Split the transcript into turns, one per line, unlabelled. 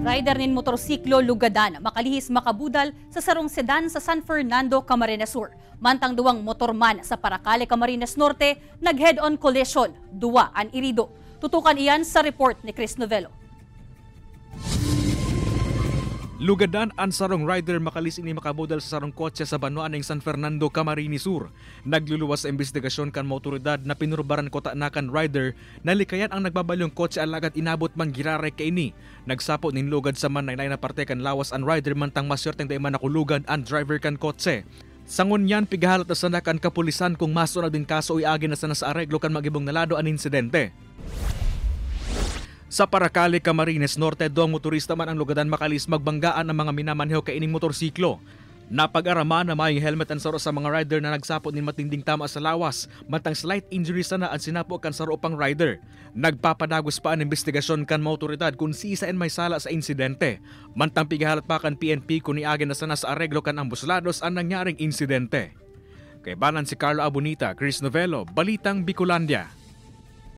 Rider nin motorsiklo lugadan makalihis makabudal sa sarong sedan sa San Fernando, Camarines Sur. Mantang duwang motorman sa Paracale, Camarines Norte nag-head-on collision, duwa ang irido. Tutukan iyan sa report ni Chris Novello.
Lugadan ang sarong rider makalis ini makabudal sa sarong kotse sa Banoan ng San Fernando, Camarines Sur. Nagluluwas sa investigasyon kan motoridad na pinurbaran ko taanakan rider na likayan ang nagbabalyong kotse alagad inabot man girare kaini. Nagsapo nin lugad sa man na parte kan lawas ang rider mantang maswerteng dayman nakulugan ang driver kan kotse. Sangon yan pigahalat na sana kan kapulisan kung masunod din kaso iagi na sana sa areglo kan magibong nalado ang insidente. Sa Paracale, Camarines Norte, doang motorista man ang lugadan makalis magbanggaan ang mga minamanheho kaining motorsiklo. Napag-arama na may helmet ang saro sa mga rider na nagsapot nin matinding tama sa lawas, mantang slight injury sana ang sinapo kan saro pang rider. Nagpapadagos pa ang investigasyon kan motoridad kung siisa may sala sa insidente. Mantang pigahalat pa kan PNP kung iagin na sana sa areglo kan ambuslados ang nangyaring insidente. Kay banan si Carlo Abonita, Chris Novello, Balitang Bicolandia.